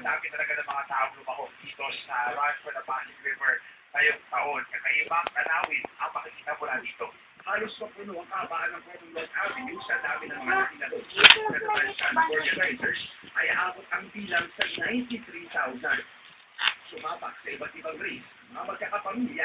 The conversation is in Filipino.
Dami talaga ng mga tao lumahok dito sa Run for the Pasig River ngayong taon. Kakaibang tanawin ang makikita mo na dito. Halos mapuno ang kabaan ng Commonwealth Avenue sa dami ng mga sinalog. Sa organizers ay abot ang bilang sa 93,000. Sumapak sa iba't ibang race, mga magkakapamilya